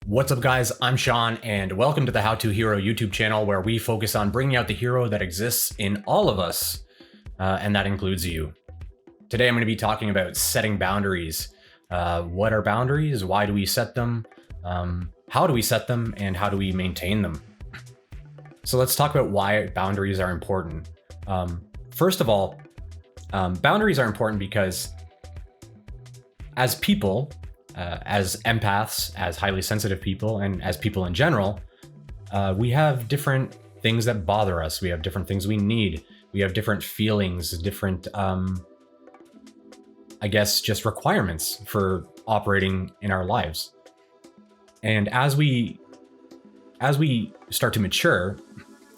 What's up, guys? I'm Sean, and welcome to the How To Hero YouTube channel, where we focus on bringing out the hero that exists in all of us, and that includes you. Today, I'm going to be talking about setting boundaries. What are boundaries? Why do we set them? How do we set them? And how do we maintain them? So let's talk about why boundaries are important. First of all, boundaries are important because as people, as empaths, as highly sensitive people, and as people in general, we have different things that bother us. We have different things we need. We have different feelings, different, I guess, just requirements for operating in our lives. And as we start to mature,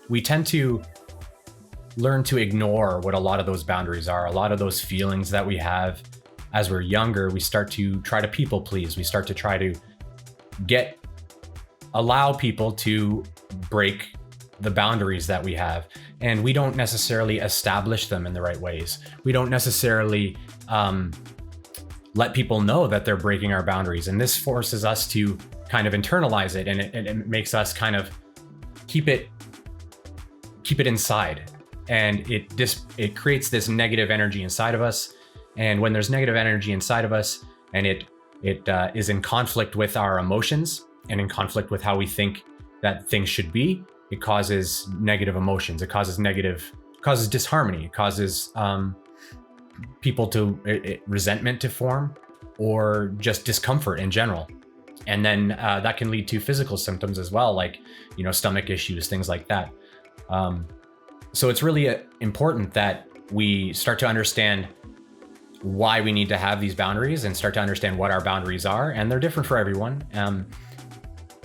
we tend to learn to ignore what a lot of those boundaries are, a lot of those feelings that we have. As we're younger, we start to try to people please. We start to try to allow people to break the boundaries that we have. And we don't necessarily establish them in the right ways. We don't necessarily let people know that they're breaking our boundaries. And this forces us to kind of internalize it, and it makes us kind of keep it inside. And it creates this negative energy inside of us. And when there's negative energy inside of us, and it is in conflict with our emotions and in conflict with how we think that things should be, it causes negative emotions. It causes disharmony. It causes resentment to form, or just discomfort in general. And then that can lead to physical symptoms as well, like stomach issues, things like that. So it's really important that we start to understand why we need to have these boundaries, and start to understand what our boundaries are, and they're different for everyone,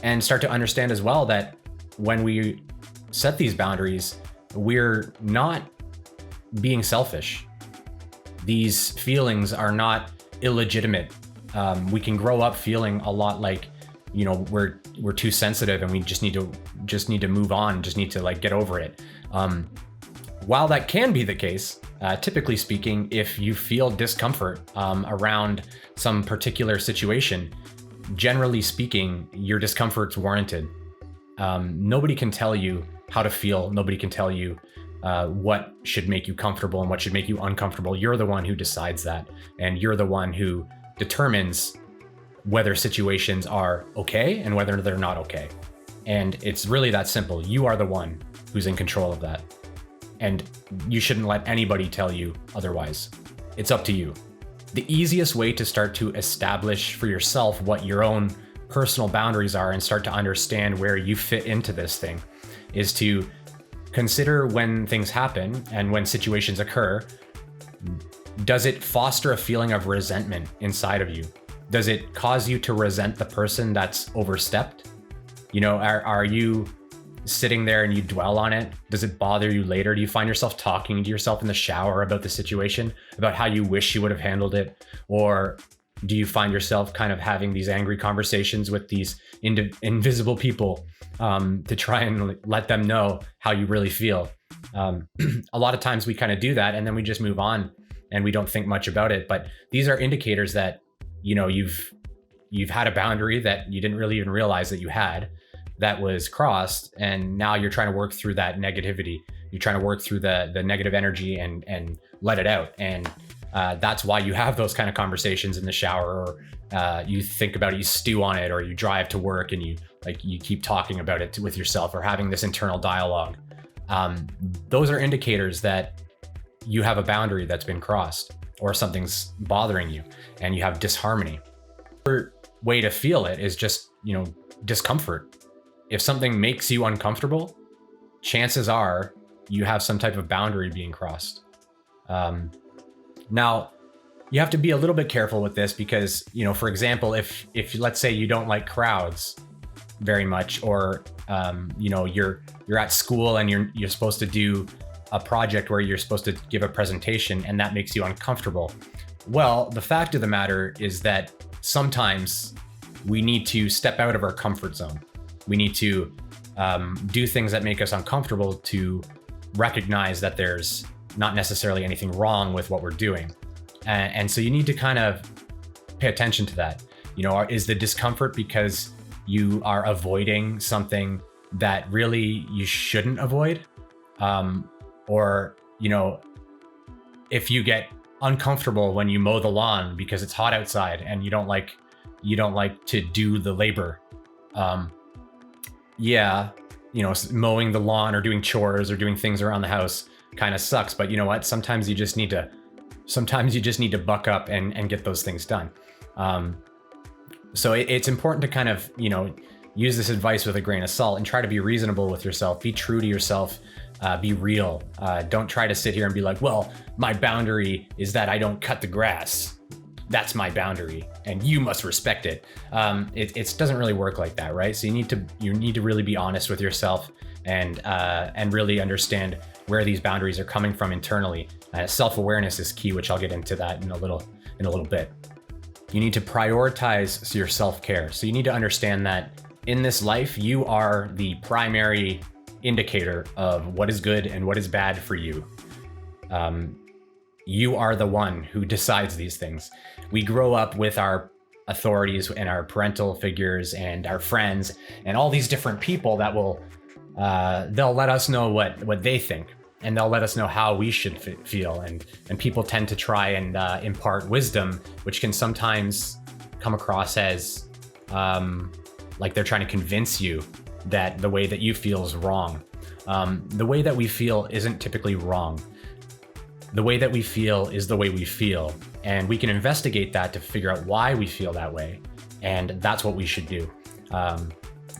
and start to understand as well that when we set these boundaries, we're not being selfish. These feelings are not illegitimate. We can grow up feeling a lot like we're too sensitive, and we just need to move on, just need to get over it. While that can be the case, typically speaking, if you feel discomfort around some particular situation, generally speaking, your discomfort's warranted. Nobody can tell you how to feel. Nobody can tell you what should make you comfortable and what should make you uncomfortable. You're the one who decides that, and you're the one who determines whether situations are okay and whether they're not okay. And it's really that simple. You are the one who's in control of that. And you shouldn't let anybody tell you otherwise. It's up to you. The easiest way to start to establish for yourself what your own personal boundaries are and start to understand where you fit into this thing is to consider when things happen and when situations occur. Does it foster a feeling of resentment inside of you? Does it cause you to resent the person that's overstepped? Are you sitting there and you dwell on it? Does it bother you later? Do you find yourself talking to yourself in the shower about the situation, about how you wish you would have handled it? Or do you find yourself kind of having these angry conversations with these invisible people to try and let them know how you really feel? A lot of times we kind of do that, and then we just move on and we don't think much about it. But these are indicators that you've had a boundary that you didn't really even realize that you had, that was crossed, and now you're trying to work through that negativity. You're trying to work through the negative energy and let it out. And that's why you have those kind of conversations in the shower, or you think about it, you stew on it, or you drive to work and you keep talking about it with yourself, or having this internal dialogue. Those are indicators that you have a boundary that's been crossed, or something's bothering you and you have disharmony. Another way to feel it is just, discomfort. If something makes you uncomfortable, chances are you have some type of boundary being crossed. Now, you have to be a little bit careful with this because, for example, if let's say you don't like crowds very much, or you're at school and you're supposed to do a project where you're supposed to give a presentation, and that makes you uncomfortable. Well, the fact of the matter is that sometimes we need to step out of our comfort zone. We need to do things that make us uncomfortable to recognize that there's not necessarily anything wrong with what we're doing. And so you need to kind of pay attention to that. Is the discomfort because you are avoiding something that really you shouldn't avoid. Or, if you get uncomfortable when you mow the lawn because it's hot outside and you don't like to do the labor. Yeah, mowing the lawn or doing chores or doing things around the house kind of sucks, but you know what? Sometimes you just need to buck up and get those things done. So it's important to kind of, use this advice with a grain of salt and try to be reasonable with yourself, be true to yourself, be real. Don't try to sit here and be like, well, my boundary is that I don't cut the grass. That's my boundary and you must respect it. It doesn't really work like that, right? So you need to really be honest with yourself and really understand where these boundaries are coming from internally. Self-awareness is key, which I'll get into that in a little bit. You need to prioritize your self-care. So you need to understand that in this life, you are the primary indicator of what is good and what is bad for you. You are the one who decides these things. We grow up with our authorities and our parental figures and our friends and all these different people that will, they'll let us know what they think, and they'll let us know how we should feel. And people tend to try and impart wisdom, which can sometimes come across as like they're trying to convince you that the way that you feel is wrong. The way that we feel isn't typically wrong. The way that we feel is the way we feel, and we can investigate that to figure out why we feel that way, and that's what we should do.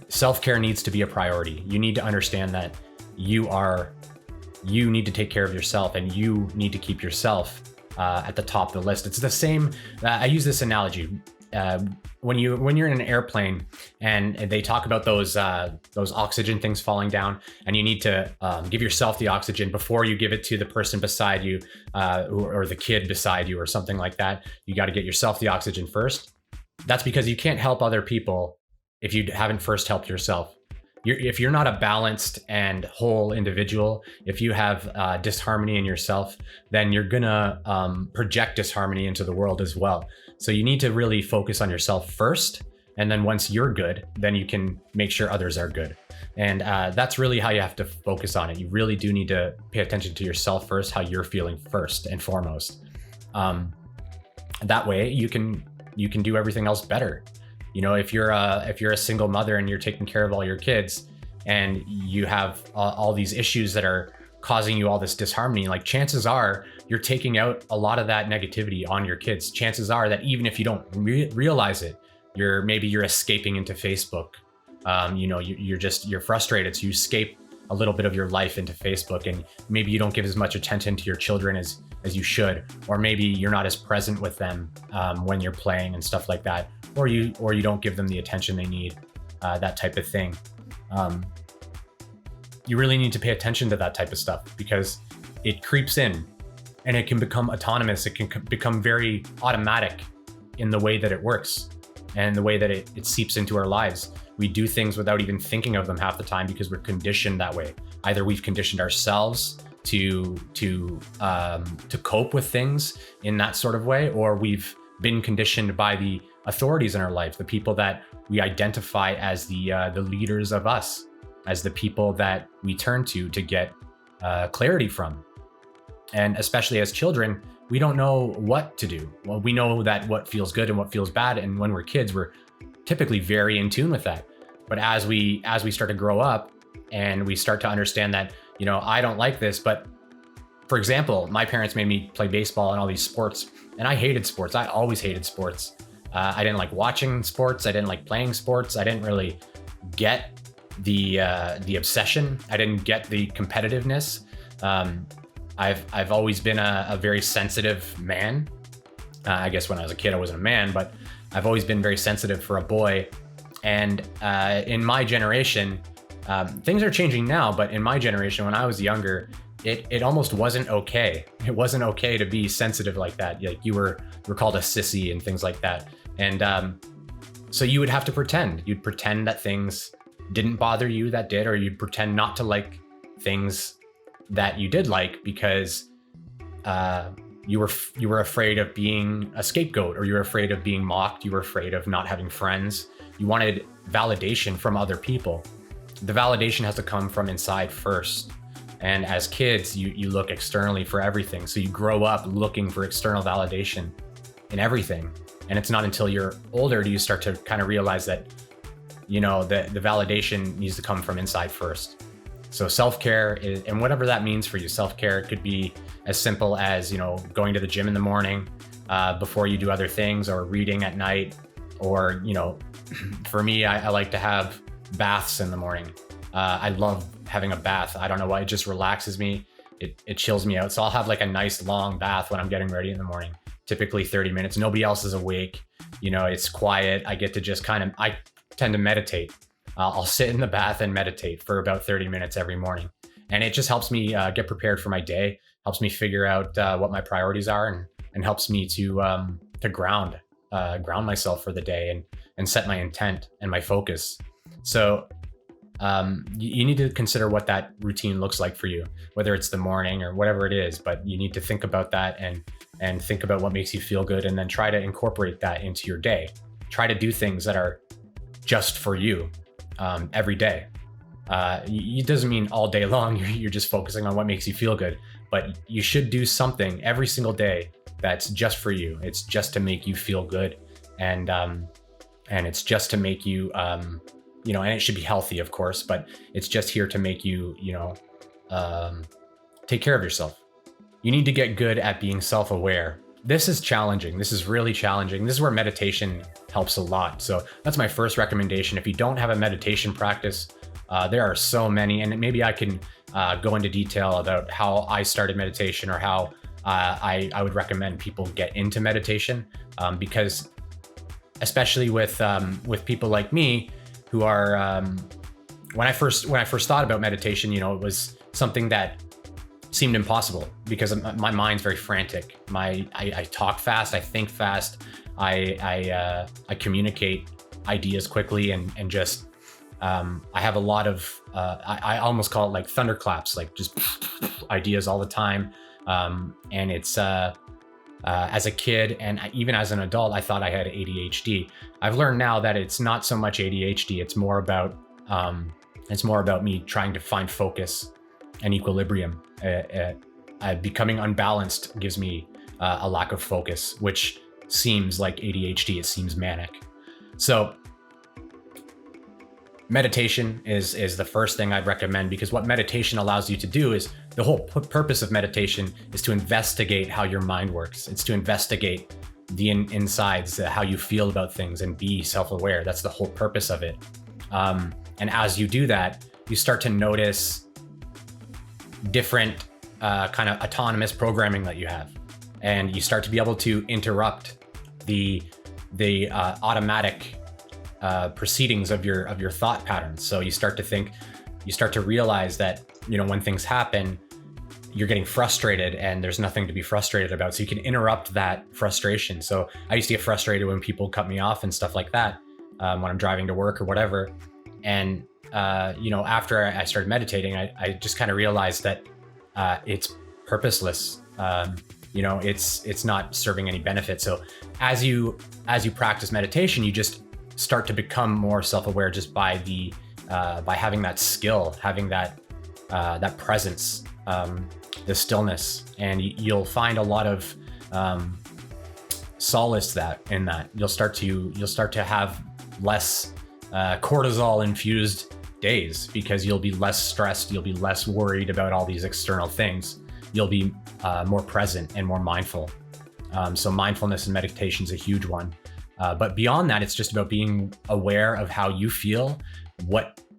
Self-care needs to be a priority. You need to understand that you need to take care of yourself, and you need to keep yourself at the top of the list. It's the same. I use this analogy. When you're in an airplane and they talk about those oxygen things falling down, and you need to give yourself the oxygen before you give it to the person beside you, or the kid beside you or something like that. You got to get yourself the oxygen first. That's because you can't help other people if you haven't first helped yourself. If you're not a balanced and whole individual, if you have disharmony in yourself, then you're gonna project disharmony into the world as well. So you need to really focus on yourself first, and then once you're good, then you can make sure others are good. And that's really how you have to focus on it. You really do need to pay attention to yourself first, how you're feeling first and foremost. That way you can do everything else better. If you're a single mother and you're taking care of all your kids, and you have all these issues that are causing you all this disharmony, like chances are you're taking out a lot of that negativity on your kids. Chances are that even if you don't realize it, you're escaping into Facebook. You're frustrated, so you escape a little bit of your life into Facebook, and maybe you don't give as much attention to your children as you should, or maybe you're not as present with them when you're playing and stuff like that, or you don't give them the attention they need, that type of thing. You really need to pay attention to that type of stuff, because it creeps in and it can become autonomous. It can become very automatic in the way that it works and the way that it seeps into our lives. We do things without even thinking of them half the time because we're conditioned that way. Either we've conditioned ourselves to cope with things in that sort of way, or we've been conditioned by the authorities in our life, the people that we identify as the leaders of us, as the people that we turn to get clarity from. And especially as children, we don't know what to do. Well, we know that what feels good and what feels bad, and when we're kids, we're typically very in tune with that. But as we start to grow up and we start to understand that, I don't like this, but for example, my parents made me play baseball and all these sports, and I hated sports. I always hated sports. I didn't like watching sports. I didn't like playing sports. I didn't really get the obsession. I didn't get the competitiveness. I've always been a very sensitive man. I guess when I was a kid, I wasn't a man, but I've always been very sensitive for a boy. And in my generation, things are changing now, but in my generation, when I was younger, it almost wasn't okay. It wasn't okay to be sensitive like that. Like you were called a sissy and things like that. And so you would have to pretend. You'd pretend that things didn't bother you that did, or you'd pretend not to like things that you did like because you were afraid of being a scapegoat, or you were afraid of being mocked. You were afraid of not having friends. you wanted validation from other people. The validation has to come from inside first. And as kids, you look externally for everything. So you grow up looking for external validation in everything. And it's not until you're older do you start to kind of realize that, the validation needs to come from inside first. So self-care is, and whatever that means for you, self-care could be as simple as, going to the gym in the morning before you do other things, or reading at night, or, for me, I like to have baths in the morning. I love having a bath. I don't know why, it just relaxes me. It chills me out. So I'll have like a nice long bath when I'm getting ready in the morning, typically 30 minutes. Nobody else is awake. It's quiet. I get to just I tend to meditate. I'll sit in the bath and meditate for about 30 minutes every morning. And it just helps me get prepared for my day, helps me figure out what my priorities are, and helps me to ground myself for the day and set my intent and my focus. So you need to consider what that routine looks like for you, whether it's the morning or whatever it is, but you need to think about that and think about what makes you feel good, and then try to incorporate that into your day. Try to do things that are just for you every day. It doesn't mean all day long you're just focusing on what makes you feel good, but you should do something every single day that's just for you. It's just to make you feel good, and it's just to make you and it should be healthy, of course, but it's just here to make you take care of yourself. You need to get good at being self-aware. This is challenging. This is really challenging. This is where meditation helps a lot. So that's my first recommendation. If you don't have a meditation practice, there are so many, and maybe I can go into detail about how I started meditation, or how I would recommend people get into meditation, because especially with people like me who are, when I first thought about meditation, it was something that seemed impossible because my mind's very frantic. I talk fast, I think fast, I communicate ideas quickly, and just I have a lot of I almost call it like thunderclaps, like just ideas all the time. And it's as a kid and even as an adult, I thought I had ADHD. I've learned now that it's not so much ADHD. It's more about me trying to find focus and equilibrium. Becoming unbalanced gives me a lack of focus, which seems like ADHD. It seems manic. So meditation is the first thing I'd recommend, because what meditation allows you to do is, the whole purpose of meditation is to investigate how your mind works. It's to investigate the insides, how you feel about things, and be self-aware. That's the whole purpose of it. And as you do that, you start to notice different kind of autonomous programming that you have, and you start to be able to interrupt the automatic proceedings of your thought patterns. So you start to realize that, when things happen, you're getting frustrated and there's nothing to be frustrated about. So you can interrupt that frustration. So I used to get frustrated when people cut me off and stuff like that, when I'm driving to work or whatever. And, after I started meditating, I just kind of realized that it's purposeless. It's not serving any benefit. So as you practice meditation, you just start to become more self-aware just by having that skill, having that presence, the stillness, and you'll find a lot of solace in that. You'll start to have less cortisol infused days, because you'll be less stressed, you'll be less worried about all these external things. You'll be more present and more mindful. So mindfulness and meditation is a huge one. But beyond that, it's just about being aware of how you feel,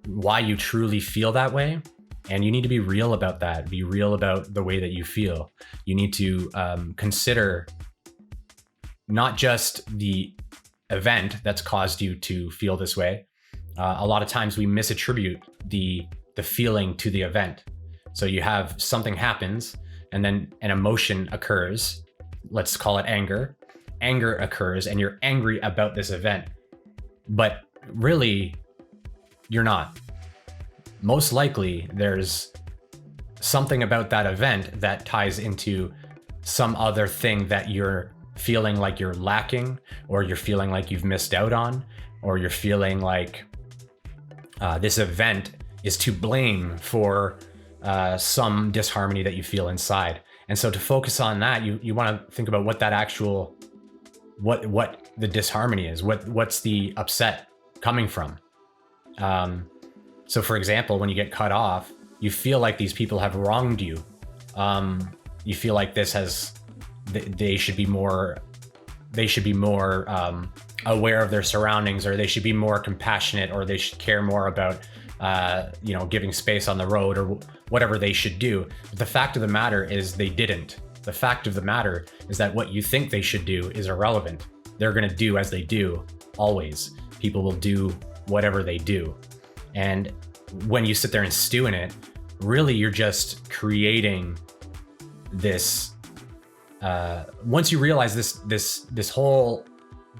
why you truly feel that way. And you need to be real about that. Be real about the way that you feel. You need to consider not just the event that's caused you to feel this way. A lot of times we misattribute the feeling to the event. So you have something happens, and then an emotion occurs. Let's call it anger. Anger occurs, and you're angry about this event, but really you're not. Most likely there's something about that event that ties into some other thing that you're feeling like you're lacking, or you're feeling like you've missed out on, or you're feeling like this event is to blame for some disharmony that you feel inside. And so to focus on that, you want to think about what that actual, what the disharmony is, what's the upset coming from. So for example, when you get cut off, you feel like these people have wronged you. You feel like they should be more aware of their surroundings, or they should be more compassionate, or they should care more about giving space on the road, or whatever they should do. But the fact of the matter is they didn't. The fact of the matter is that what you think they should do is irrelevant. They're going to do as they do always. People will do whatever they do. And when you sit there and stew in it, really you're just creating this, once you realize this whole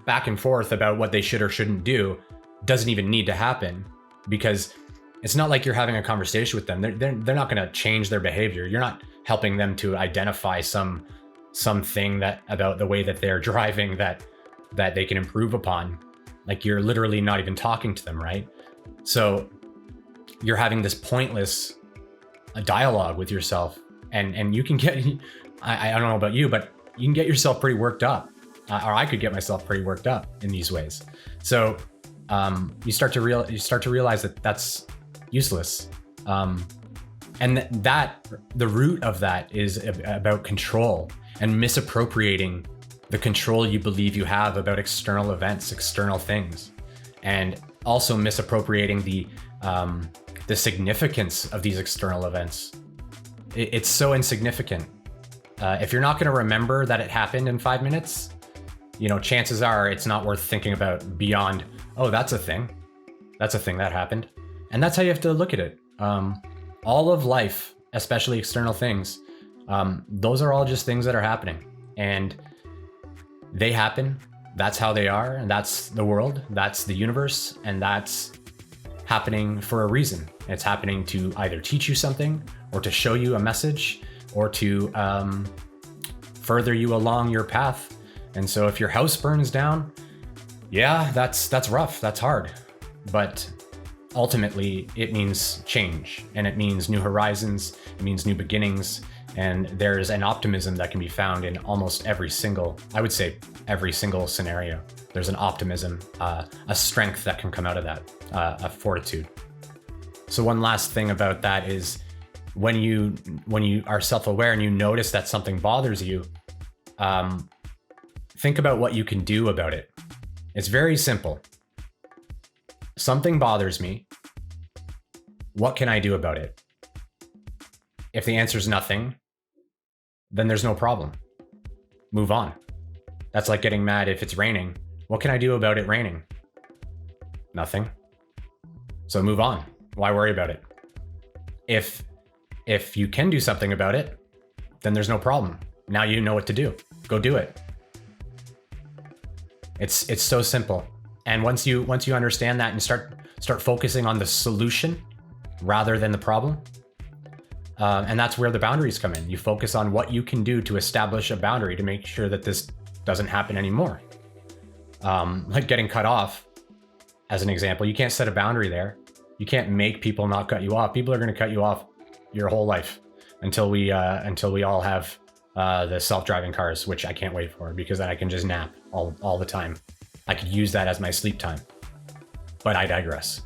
back and forth about what they should or shouldn't do doesn't even need to happen, because it's not like you're having a conversation with them. They're not going to change their behavior. You're not helping them to identify something that about the way that they're driving that they can improve upon. Like, you're literally not even talking to them, right? So you're having this pointless dialogue with yourself, and you can get, I don't know about you, but you can get yourself pretty worked up, or I could get myself pretty worked up in these ways. So you start to realize that that's useless, and that the root of that is about control and misappropriating the control you believe you have about external events, external things, and also misappropriating the significance of these external events. It's so insignificant. If you're not going to remember that it happened in 5 minutes, chances are it's not worth thinking about beyond, oh, that's a thing that happened. And that's how you have to look at it. All of life, especially external things, those are all just things that are happening, and they happen. That's how they are, and that's the world, that's the universe, and that's happening for a reason. It's happening to either teach you something, or to show you a message, or to further you along your path. And so if your house burns down, yeah, that's rough, that's hard, but ultimately it means change, and it means new horizons, it means new beginnings. And there's an optimism that can be found in almost every single scenario. There's an optimism, a strength that can come out of that, a fortitude. So one last thing about that is when you are self-aware and you notice that something bothers you, think about what you can do about it. It's very simple. Something bothers me. What can I do about it? If the answer is nothing, then there's no problem. Move on. That's like getting mad if it's raining. What can I do about it raining? Nothing. So move on. Why worry about it? If you can do something about it, then there's no problem. Now you know what to do. Go do it. It's so simple. And once you understand that and start focusing on the solution rather than the problem, and that's where the boundaries come in. You focus on what you can do to establish a boundary to make sure that this doesn't happen anymore. Like getting cut off, as an example, you can't set a boundary there. You can't make people not cut you off. People are going to cut you off your whole life until we all have the self-driving cars, which I can't wait for, because then I can just nap all the time. I could use that as my sleep time. But I digress.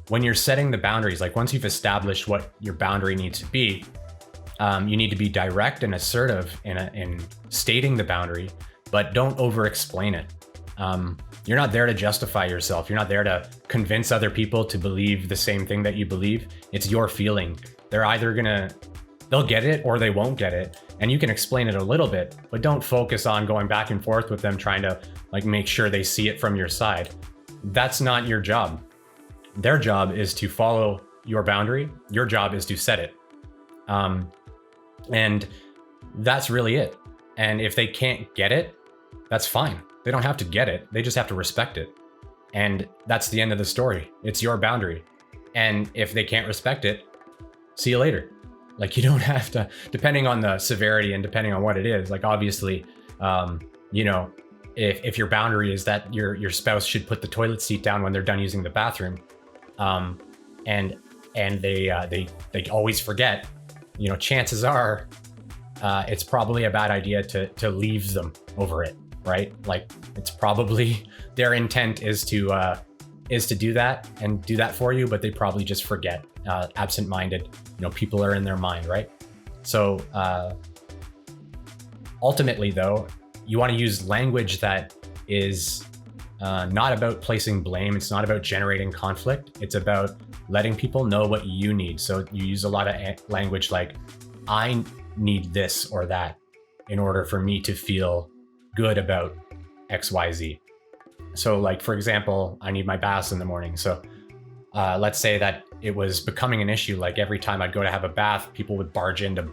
When you're setting the boundaries, like once you've established what your boundary needs to be, you need to be direct and assertive in stating the boundary, but don't over-explain it. You're not there to justify yourself. You're not there to convince other people to believe the same thing that you believe. It's your feeling. They're either they'll get it or they won't get it. And you can explain it a little bit, but don't focus on going back and forth with them, trying to make sure they see it from your side. That's not your job. Their job is to follow your boundary. Your job is to set it. And that's really it. And if they can't get it, that's fine. They don't have to get it. They just have to respect it. And that's the end of the story. It's your boundary. And if they can't respect it, see you later. You don't have to, depending on the severity and depending on what it is, obviously, if your boundary is that your spouse should put the toilet seat down when they're done using the bathroom, and they always forget, chances are it's probably a bad idea to leave them over it, right? Like, it's probably their intent is to do that and do that for you, but they probably just forget. Absent-minded, people are in their mind, right? So ultimately, though, you want to use language that is not about placing blame. It's not about generating conflict. It's about letting people know what you need. So you use a lot of language like, I need this or that in order for me to feel good about XYZ. So like, for example, I need my baths in the morning. So let's say that it was becoming an issue. Like, every time I'd go to have a bath, people would barge into,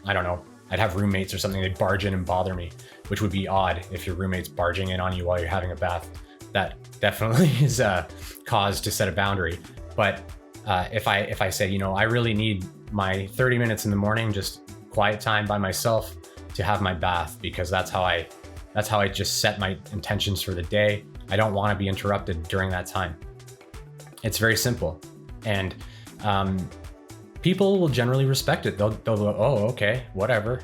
I don't know, I'd have roommates or something, they'd barge in and bother me, which would be odd if your roommate's barging in on you while you're having a bath. That definitely is a cause to set a boundary. But if I say, I really need my 30 minutes in the morning, just quiet time by myself to have my bath, because that's how I just set my intentions for the day. I don't want to be interrupted during that time. It's very simple. And people will generally respect it. They'll go, oh, okay, whatever.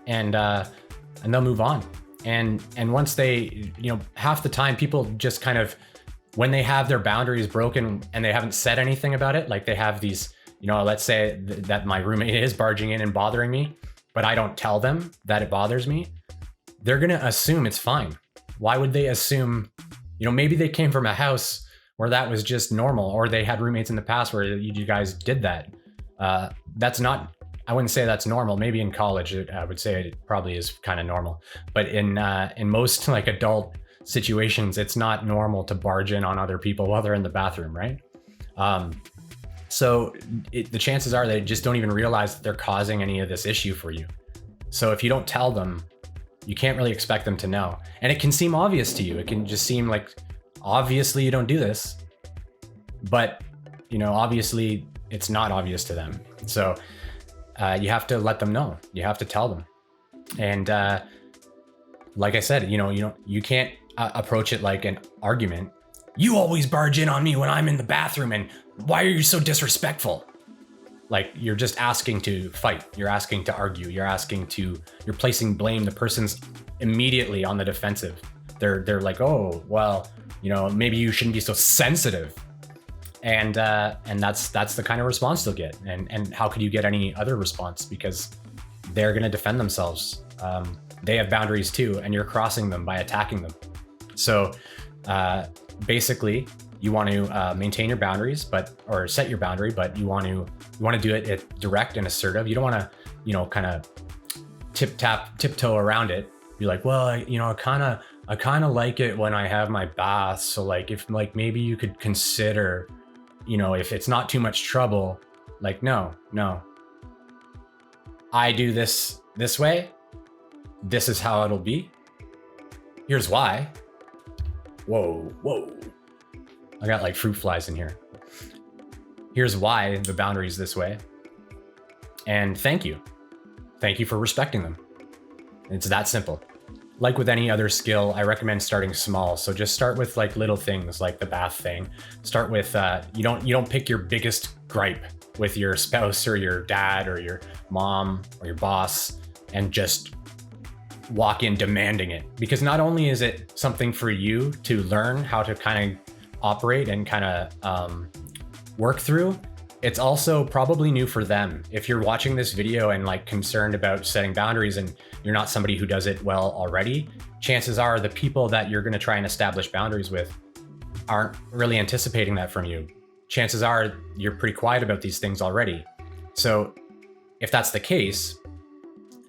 And they'll move on. And once they, half the time people just kind of, when they have their boundaries broken and they haven't said anything about it, like they have these, let's say that my roommate is barging in and bothering me, but I don't tell them that it bothers me, they're going to assume it's fine. Why would they assume, maybe they came from a house where that was just normal, or they had roommates in the past where you guys did that. That's not, I wouldn't say that's normal. Maybe in college, I would say it probably is kind of normal. But in most like adult situations, it's not normal to barge in on other people while they're in the bathroom, right? So the chances are they just don't even realize that they're causing any of this issue for you. So if you don't tell them, you can't really expect them to know. And it can seem obvious to you. It can just seem like, obviously you don't do this, but obviously it's not obvious to them. So you have to let them know. You have to tell them. And like I said, you can't approach it like an argument. You always barge in on me when I'm in the bathroom, and why are you so disrespectful? Like, you're just asking to fight. You're asking to argue. You're placing blame. The person's immediately on the defensive. They're like, oh, well, maybe you shouldn't be so sensitive. And that's the kind of response they'll get. And how could you get any other response? Because they're going to defend themselves. They have boundaries too, and you're crossing them by attacking them. So basically, you want to maintain your boundaries, or set your boundary, but you want to do it direct and assertive. You don't want to, kind of tiptoe around it. Be like, well, I kind of like it when I have my bath. So like, if like maybe you could consider, if it's not too much trouble, like, no, I do this way. This is how it'll be. Here's why. Whoa. I got like fruit flies in here. Here's why the boundary is this way. And thank you. Thank you for respecting them. It's that simple. Like with any other skill, I recommend starting small. So just start with like little things like the bath thing. Start with, you don't pick your biggest gripe with your spouse or your dad or your mom or your boss and just walk in demanding it. Because not only is it something for you to learn how to kind of operate and kind of work through, it's also probably new for them. If you're watching this video and like concerned about setting boundaries and you're not somebody who does it well already, chances are the people that you're going to try and establish boundaries with aren't really anticipating that from you. Chances are you're pretty quiet about these things already. So if that's the case,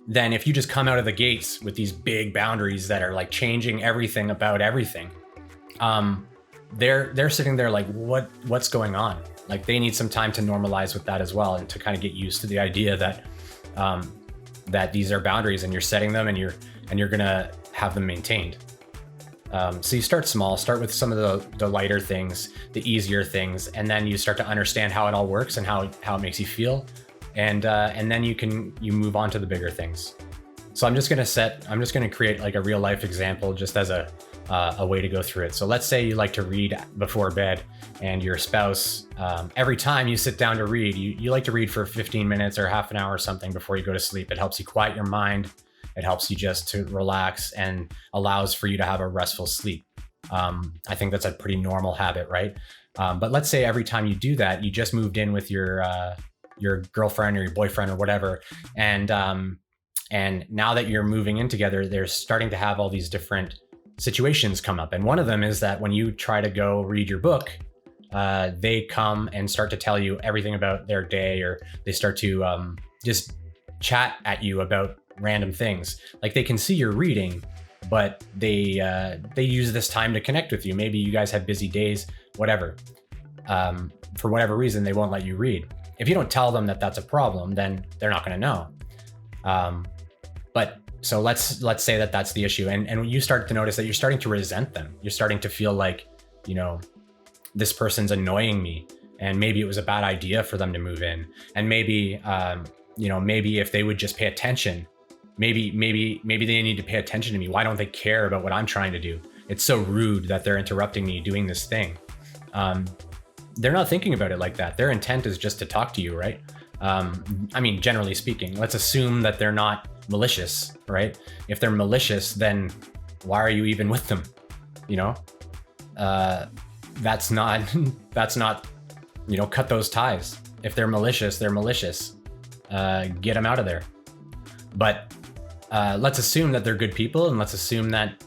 then if you just come out of the gates with these big boundaries that are like changing everything about everything, they're sitting there like, what's going on? Like, they need some time to normalize with that as well, and to kind of get used to the idea that that these are boundaries and you're setting them and you're gonna have them maintained. So you start small, start with some of the lighter things, the easier things, and then you start to understand how it all works and how it makes you feel, and then you move on to the bigger things. So I'm just gonna create like a real life example just as a way to go through it. So let's say you like to read before bed, and your spouse, every time you sit down to read, you like to read for 15 minutes or half an hour or something before you go to sleep. It helps you quiet your mind. It helps you just to relax and allows for you to have a restful sleep. I think that's a pretty normal habit, right? But let's say every time you do that, you just moved in with your girlfriend or your boyfriend or whatever, and now that you're moving in together, they're starting to have all these different situations come up. And one of them is that when you try to go read your book, they come and start to tell you everything about their day, or they start to just chat at you about random things. Like they can see you're reading, but they use this time to connect with you. Maybe you guys have busy days, whatever. For whatever reason, they won't let you read. If you don't tell them that that's a problem, then they're not going to know. But so let's say that that's the issue, and when you start to notice that you're starting to resent them, you're starting to feel like, you know, this person's annoying me, and maybe it was a bad idea for them to move in, and maybe maybe if they would just pay attention, maybe they need to pay attention to me. Why don't they care about what I'm trying to do? It's so rude that they're interrupting me doing this thing. They're not thinking about it like that. Their intent is just to talk to you, right? I mean, generally speaking, let's assume that they're not malicious, right? If they're malicious, then why are you even with them? You know, that's not, cut those ties. If they're malicious, they're malicious. Get them out of there. But let's assume that they're good people, and let's assume that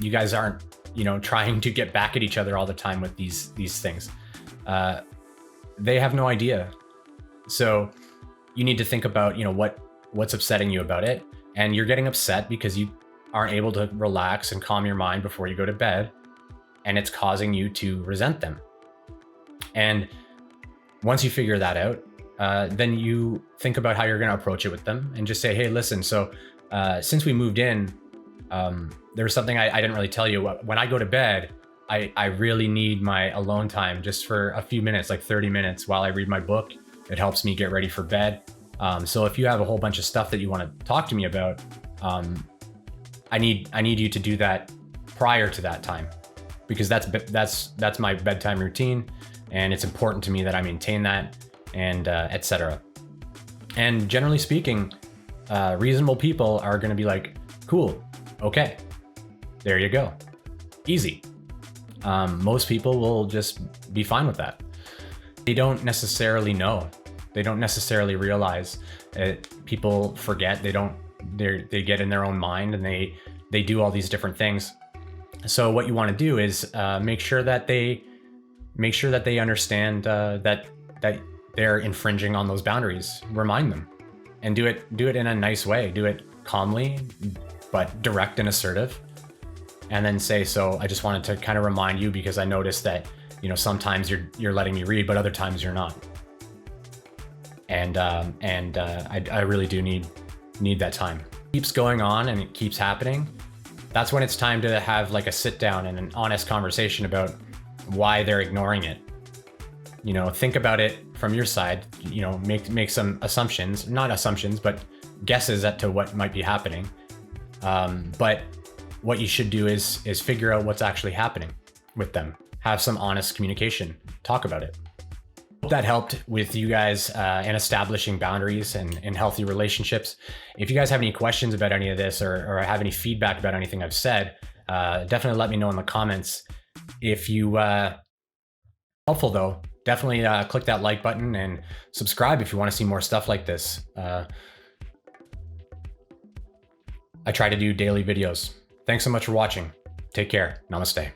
you guys aren't, trying to get back at each other all the time with these things. They have no idea. So you need to think about, what's upsetting you about it. And you're getting upset because you aren't able to relax and calm your mind before you go to bed. And it's causing you to resent them. And once you figure that out, then you think about how you're going to approach it with them, and just say, hey, listen, so since we moved in, there was something I didn't really tell you. When I go to bed, I really need my alone time just for a few minutes, like 30 minutes while I read my book. It helps me get ready for bed. So if you have a whole bunch of stuff that you want to talk to me about, I need you to do that prior to that time, because that's my bedtime routine, and it's important to me that I maintain that, and etc. And generally speaking, reasonable people are going to be like, cool, okay, there you go, easy. Most people will just be fine with that. They don't necessarily know. They don't necessarily realize it. People forget. They get in their own mind, and they do all these different things. So what you want to do is make sure that they understand that they're infringing on those boundaries. Remind them, and do it in a nice way. Do it calmly, but direct and assertive. And then say, so I just wanted to kind of remind you, because I noticed that, sometimes you're letting me read, but other times you're not. And I really do need that time. It keeps going on and it keeps happening. That's when it's time to have like a sit down and an honest conversation about why they're ignoring it. Think about it from your side, make some assumptions, not assumptions, but guesses as to what might be happening. But what you should do is figure out what's actually happening with them. Have some honest communication. Talk about it. Hope that helped with you guys in establishing boundaries and in healthy relationships. If you guys have any questions about any of this, or have any feedback about anything I've said, definitely let me know in the comments. If you helpful though, definitely click that like button and subscribe if you want to see more stuff like this. I try to do daily videos. Thanks so much for watching. Take care. Namaste.